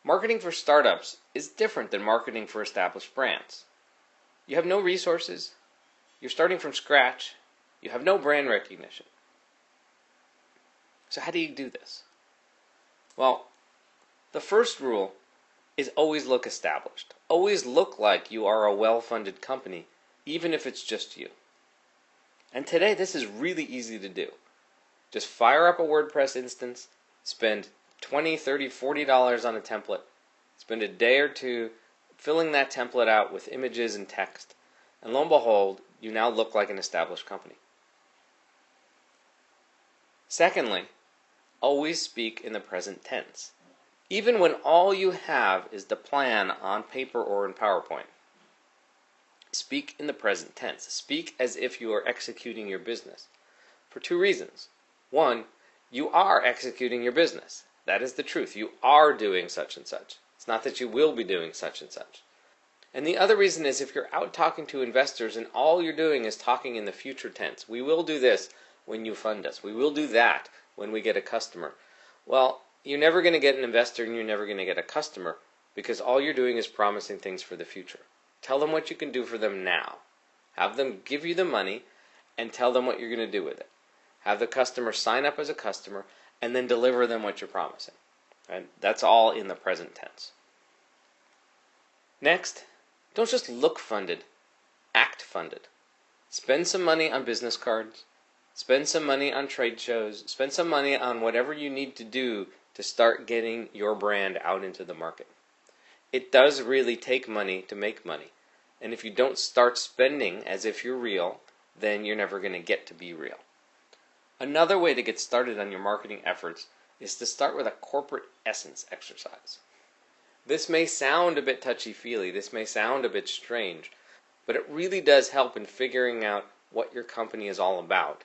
Marketing for startups is different than marketing for established brands. You have no resources, you're starting from scratch, you have no brand recognition. So how do you do this? Well, the first rule is always look established. Always look like you are a well-funded company, even if it's just you. And today this is really easy to do. Just fire up a WordPress instance, spend $20, $30, $40 on a template, spend a day or two filling that template out with images and text, and lo and behold, you now look like an established company. Secondly, always speak in the present tense. Even when all you have is the plan on paper or in PowerPoint, speak in the present tense. Speak as if you are executing your business. For two reasons. One, you are executing your business. That is the truth. You are doing such and such. It's not that you will be doing such and such. And the other reason is if you're out talking to investors and all you're doing is talking in the future tense. We will do this when you fund us. We will do that when we get a customer. Well, you're never going to get an investor and you're never going to get a customer because all you're doing is promising things for the future. Tell them what you can do for them now. Have them give you the money and tell them what you're going to do with it. Have the customer sign up as a customer and then deliver them what you're promising. And that's all in the present tense. Next, don't just look funded, act funded. Spend some money on business cards, spend some money on trade shows, spend some money on whatever you need to do to start getting your brand out into the market. It does really take money to make money. And if you don't start spending as if you're real, then you're never going to get to be real. Another way to get started on your marketing efforts is to start with a corporate essence exercise. This may sound a bit touchy-feely, this may sound a bit strange, but it really does help in figuring out what your company is all about.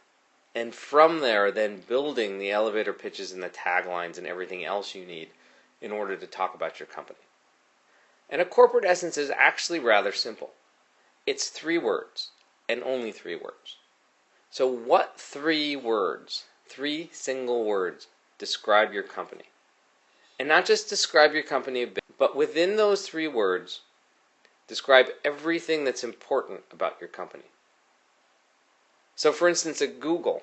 And from there, then building the elevator pitches and the taglines and everything else you need in order to talk about your company. And a corporate essence is actually rather simple. It's 3 words, and only 3 words. So what 3 words, 3 single words, describe your company? And not just describe your company a bit, but within those 3 words, describe everything that's important about your company. So for instance, at Google,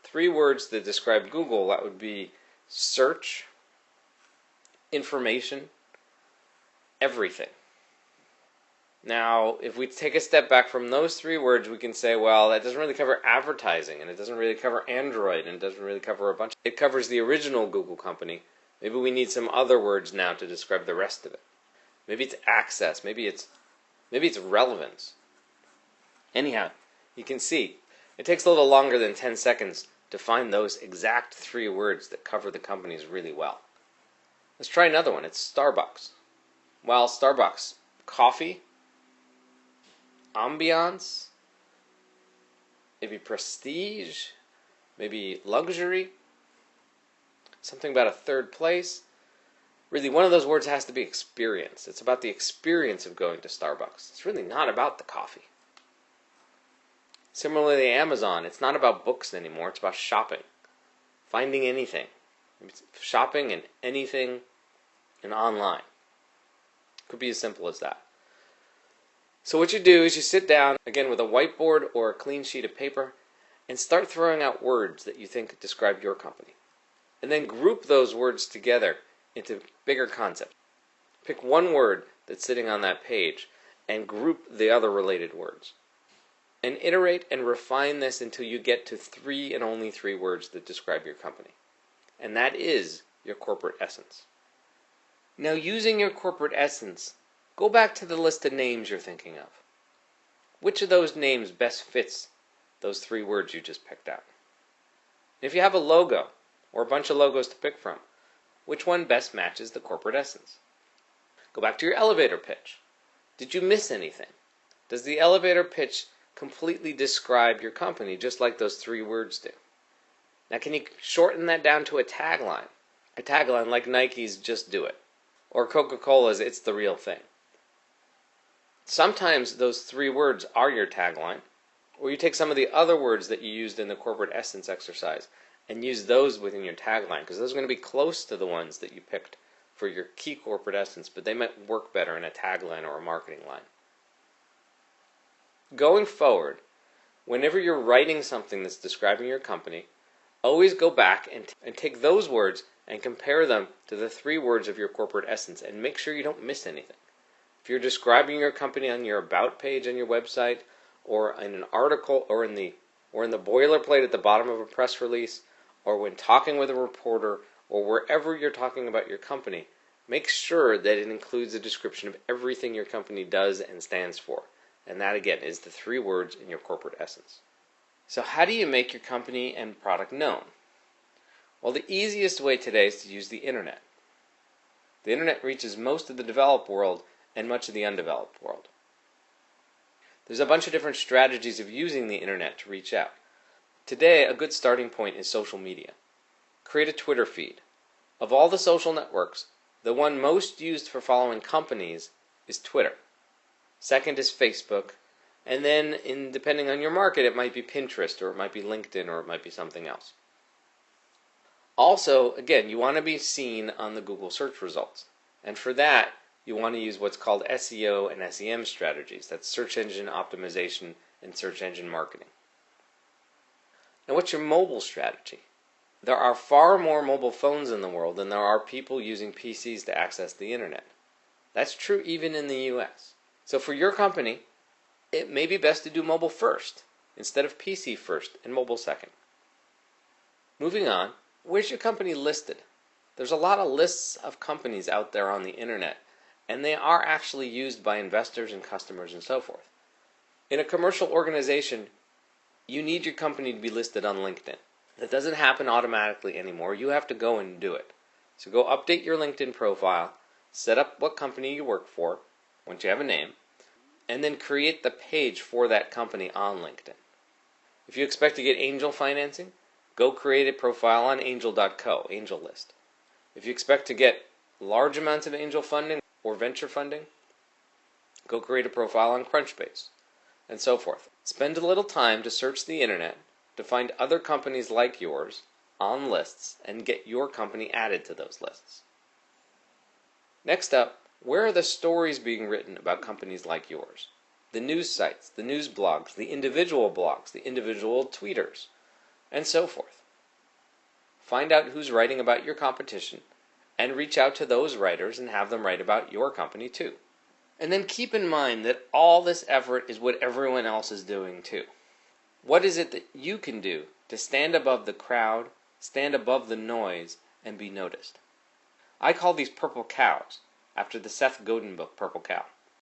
3 words that describe Google, that would be search, information, everything. Now, if we take a step back from those 3 words, we can say, well, that doesn't really cover advertising, and it doesn't really cover Android, and it doesn't really cover a bunch. It covers the original Google company. Maybe we need some other words now to describe the rest of it. Maybe it's access, maybe it's relevance. Anyhow, you can see, it takes a little longer than 10 seconds to find those exact 3 words that cover the companies really well. Let's try another one. It's Starbucks. Well, Starbucks, coffee, ambiance, maybe prestige, maybe luxury, something about a 3rd place. Really, one of those words has to be experience. It's about the experience of going to Starbucks. It's really not about the coffee. Similarly, Amazon, it's not about books anymore. It's about shopping, finding anything. It's shopping and anything and online. Could be as simple as that. So what you do is you sit down, again with a whiteboard or a clean sheet of paper, and start throwing out words that you think describe your company. And then group those words together into bigger concepts. Pick one word that's sitting on that page and group the other related words. And iterate and refine this until you get to 3 and only 3 words that describe your company. And that is your corporate essence. Now, using your corporate essence, go back to the list of names you're thinking of. Which of those names best fits those 3 words you just picked out? If you have a logo, or a bunch of logos to pick from, which one best matches the corporate essence? Go back to your elevator pitch. Did you miss anything? Does the elevator pitch completely describe your company, just like those 3 words do? Now, can you shorten that down to a tagline? A tagline like Nike's "Just Do It," or Coca-Cola's "It's the Real Thing." Sometimes those 3 words are your tagline, or you take some of the other words that you used in the corporate essence exercise and use those within your tagline, because those are going to be close to the ones that you picked for your key corporate essence, but they might work better in a tagline or a marketing line. Going forward, whenever you're writing something that's describing your company, always go back and take those words and compare them to the 3 words of your corporate essence and make sure you don't miss anything. If you're describing your company on your about page on your website, or in an article, or in the boilerplate at the bottom of a press release, or when talking with a reporter, or wherever you're talking about your company, make sure that it includes a description of everything your company does and stands for. And that, again, is the 3 words in your corporate essence. So how do you make your company and product known? Well, the easiest way today is to use the internet. The internet reaches most of the developed world and much of the undeveloped world. There's a bunch of different strategies of using the internet to reach out. Today, a good starting point is social media. Create a Twitter feed. Of all the social networks, the one most used for following companies is Twitter. Second is Facebook, and then, depending on your market, it might be Pinterest, or it might be LinkedIn, or it might be something else. Also, again, you want to be seen on the Google search results. And for that, you want to use what's called SEO and SEM strategies. That's search engine optimization and search engine marketing. Now, what's your mobile strategy? There are far more mobile phones in the world than there are people using PCs to access the internet. That's true even in the US. So for your company, it may be best to do mobile first instead of PC first and mobile second. Moving on, where's your company listed? There's a lot of lists of companies out there on the internet, and they are actually used by investors and customers and so forth. In a commercial organization, you need your company to be listed on LinkedIn. That doesn't happen automatically anymore. You have to go and do it. So go update your LinkedIn profile, set up what company you work for, once you have a name, and then create the page for that company on LinkedIn. If you expect to get angel financing, go create a profile on angel.co, Angel List. If you expect to get large amounts of angel funding or venture funding, go create a profile on Crunchbase, and so forth. Spend a little time to search the internet to find other companies like yours on lists and get your company added to those lists. Next up, where are the stories being written about companies like yours? The news sites, the news blogs, the individual tweeters, and so forth. Find out who's writing about your competition and reach out to those writers and have them write about your company too. And then keep in mind that all this effort is what everyone else is doing too. What is it that you can do to stand above the crowd, stand above the noise, and be noticed? I call these purple cows, after the Seth Godin book, Purple Cow.